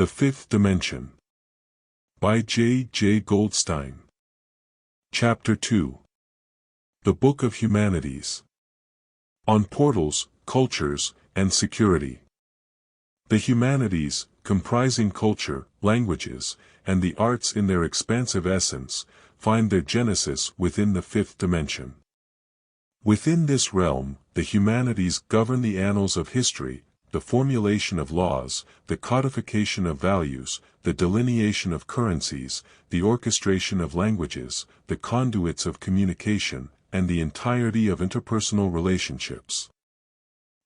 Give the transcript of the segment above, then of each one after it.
The Fifth Dimension. By J. J. Goldstein. Chapter 2. The Book of Humanities. On Portals, Cultures, and Security. The humanities, comprising culture, languages, and the arts in their expansive essence, find their genesis within the fifth dimension. Within this realm, the humanities govern the annals of history, the formulation of laws, the codification of values, the delineation of currencies, the orchestration of languages, the conduits of communication, and the entirety of interpersonal relationships.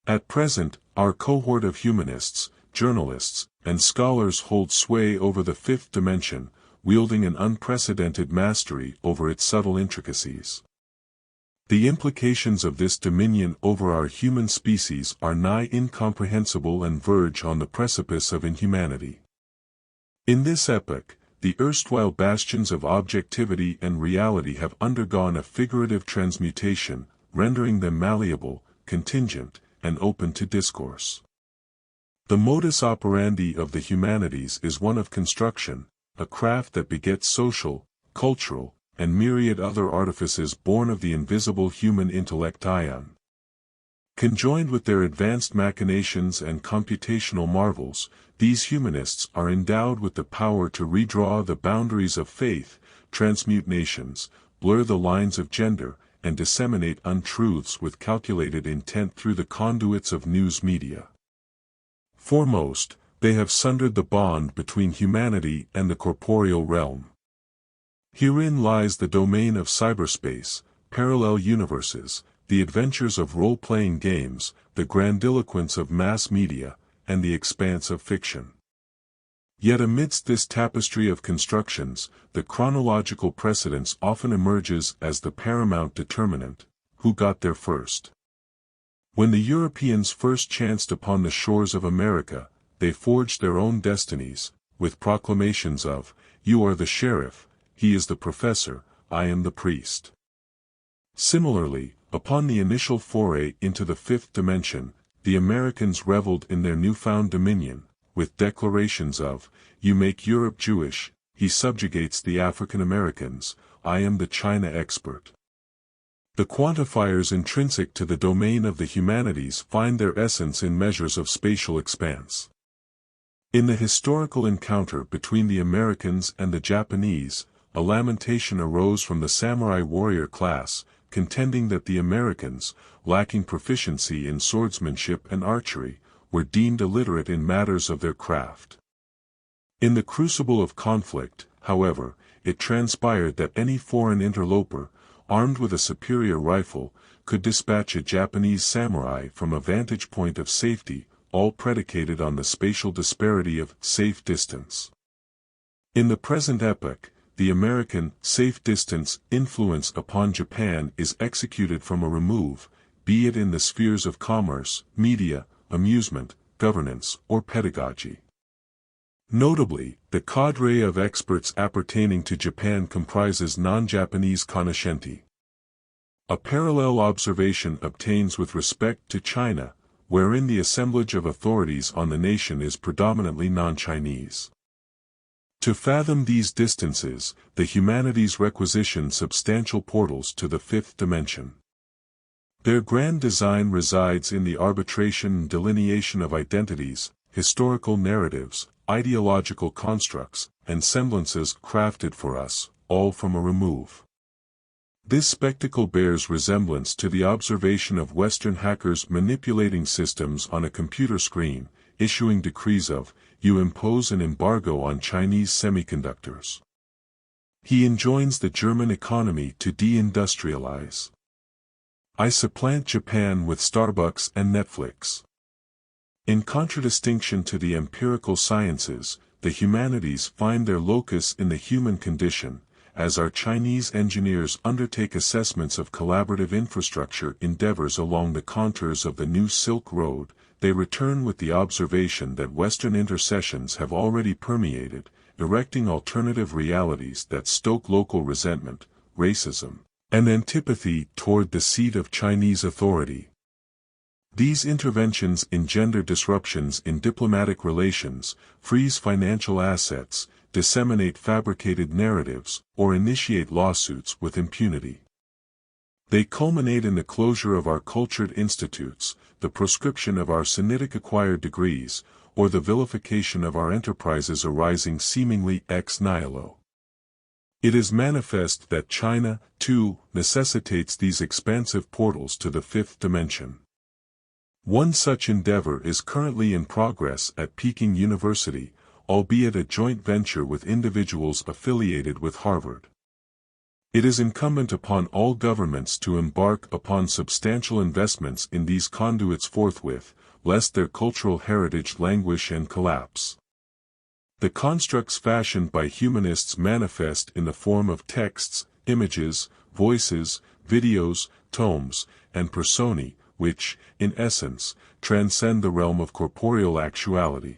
At present, our cohort of humanists, journalists, and scholars hold sway over the fifth dimension, wielding an unprecedented mastery over its subtle intricacies. The implications of this dominion over our human species are nigh incomprehensible and verge on the precipice of inhumanity. In this epoch, the erstwhile bastions of objectivity and reality have undergone a figurative transmutation, rendering them malleable, contingent, and open to discourse. The modus operandi of the humanities is one of construction, a craft that begets social, cultural, and myriad other artifices born of the invisible human intellect ion. Conjoined with their advanced machinations and computational marvels, these humanists are endowed with the power to redraw the boundaries of faith, transmute nations, blur the lines of gender, and disseminate untruths with calculated intent through the conduits of news media. Foremost, they have sundered the bond between humanity and the corporeal realm. Herein lies the domain of cyberspace, parallel universes, the adventures of role-playing games, the grandiloquence of mass media, and the expanse of fiction. Yet amidst this tapestry of constructions, the chronological precedence often emerges as the paramount determinant: who got there first. When the Europeans first chanced upon the shores of America, they forged their own destinies, with proclamations of, "You are the sheriff, he is the professor, I am the priest." Similarly, upon the initial foray into the fifth dimension, the Americans reveled in their newfound dominion, with declarations of, "You make Europe Jewish, he subjugates the African Americans, I am the China expert." The quantifiers intrinsic to the domain of the humanities find their essence in measures of spatial expanse. In the historical encounter between the Americans and the Japanese, a lamentation arose from the samurai warrior class, contending that the Americans, lacking proficiency in swordsmanship and archery, were deemed illiterate in matters of their craft. In the crucible of conflict, however, it transpired that any foreign interloper, armed with a superior rifle, could dispatch a Japanese samurai from a vantage point of safety, all predicated on the spatial disparity of safe distance. In the present epoch, the American safe distance influence upon Japan is executed from a remove, be it in the spheres of commerce, media, amusement, governance, or pedagogy. Notably, the cadre of experts appertaining to Japan comprises non-Japanese conoscenti. A parallel observation obtains with respect to China, wherein the assemblage of authorities on the nation is predominantly non-Chinese. To fathom these distances, the humanities requisition substantial portals to the fifth dimension. Their grand design resides in the arbitration and delineation of identities, historical narratives, ideological constructs, and semblances crafted for us, all from a remove. This spectacle bears resemblance to the observation of Western hackers manipulating systems on a computer screen, issuing decrees of, "You impose an embargo on Chinese semiconductors." He enjoins the German economy to deindustrialize. I supplant Japan with Starbucks and Netflix. In contradistinction to the empirical sciences, the humanities find their locus in the human condition, as our Chinese engineers undertake assessments of collaborative infrastructure endeavors along the contours of the new Silk Road. They return with the observation that Western intercessions have already permeated, erecting alternative realities that stoke local resentment, racism, and antipathy toward the seat of Chinese authority. These interventions engender disruptions in diplomatic relations, freeze financial assets, disseminate fabricated narratives, or initiate lawsuits with impunity. They culminate in the closure of our cultured institutes, the proscription of our Sinitic acquired degrees, or the vilification of our enterprises arising seemingly ex nihilo. It is manifest that China, too, necessitates these expansive portals to the fifth dimension. One such endeavor is currently in progress at Peking University, albeit a joint venture with individuals affiliated with Harvard. It is incumbent upon all governments to embark upon substantial investments in these conduits forthwith, lest their cultural heritage languish and collapse. The constructs fashioned by humanists manifest in the form of texts, images, voices, videos, tomes, and personae, which, in essence, transcend the realm of corporeal actuality.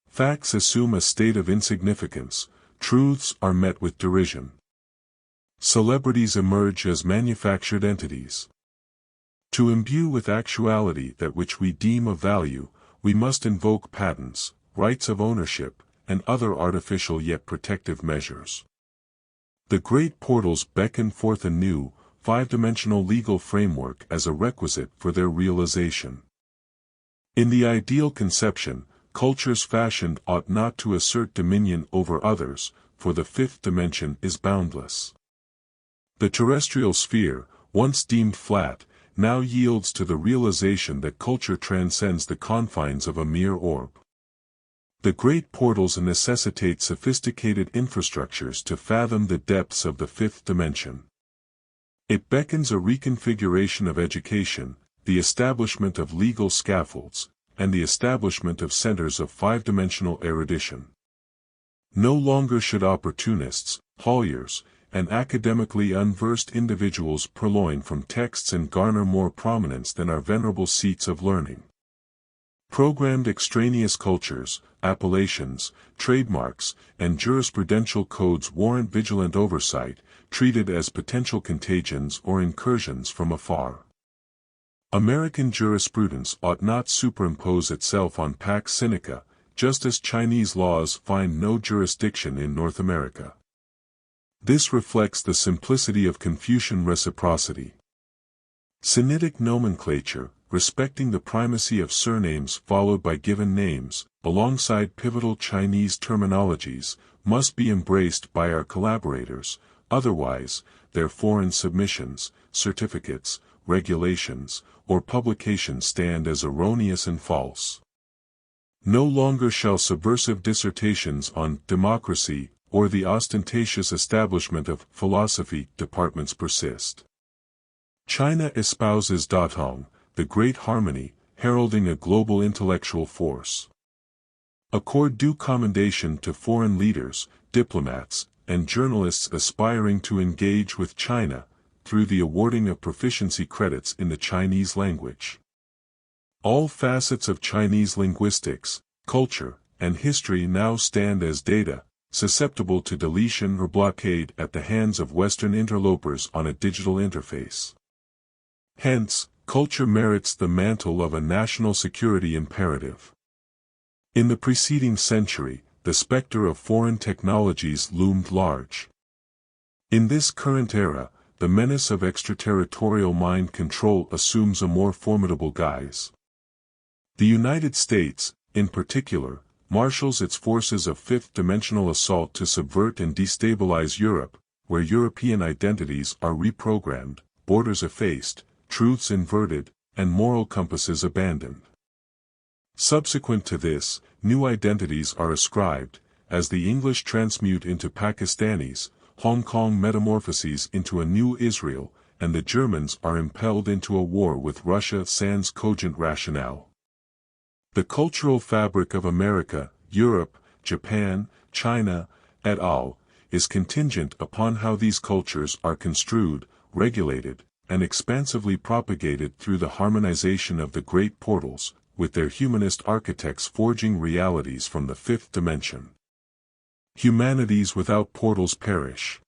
Facts assume a state of insignificance, truths are met with derision. Celebrities emerge as manufactured entities. To imbue with actuality that which we deem of value, we must invoke patents, rights of ownership, and other artificial yet protective measures. The great portals beckon forth a new, five-dimensional legal framework as a requisite for their realization. In the ideal conception, cultures fashioned ought not to assert dominion over others, for the fifth dimension is boundless. The terrestrial sphere, once deemed flat, now yields to the realization that culture transcends the confines of a mere orb. The great portals necessitate sophisticated infrastructures to fathom the depths of the fifth dimension. It beckons a reconfiguration of education, the establishment of legal scaffolds, and the establishment of centers of five-dimensional erudition. No longer should opportunists, hawliers, and academically unversed individuals purloin from texts and garner more prominence than our venerable seats of learning. Programmed extraneous cultures, appellations, trademarks, and jurisprudential codes warrant vigilant oversight, treated as potential contagions or incursions from afar. American jurisprudence ought not superimpose itself on Pax Sinica, just as Chinese laws find no jurisdiction in North America. This reflects the simplicity of Confucian reciprocity. Sinitic nomenclature, respecting the primacy of surnames followed by given names, alongside pivotal Chinese terminologies, must be embraced by our collaborators, otherwise, their foreign submissions, certificates, regulations, or publications stand as erroneous and false. No longer shall subversive dissertations on democracy or the ostentatious establishment of philosophy departments persist. China espouses Datong, the great harmony, heralding a global intellectual force. Accord due commendation to foreign leaders, diplomats, and journalists aspiring to engage with China, through the awarding of proficiency credits in the Chinese language. All facets of Chinese linguistics, culture, and history now stand as data, susceptible to deletion or blockade at the hands of Western interlopers on a digital interface. Hence, culture merits the mantle of a national security imperative. In the preceding century, the specter of foreign technologies loomed large. In this current era, the menace of extraterritorial mind control assumes a more formidable guise. The United States, in particular, marshals its forces of fifth-dimensional assault to subvert and destabilize Europe, where European identities are reprogrammed, borders effaced, truths inverted, and moral compasses abandoned. Subsequent to this, new identities are ascribed, as the English transmute into Pakistanis, Hong Kong metamorphoses into a new Israel, and the Germans are impelled into a war with Russia sans cogent rationale. The cultural fabric of America, Europe, Japan, China, et al., is contingent upon how these cultures are construed, regulated, and expansively propagated through the harmonization of the great portals, with their humanist architects forging realities from the fifth dimension. Humanities without portals perish.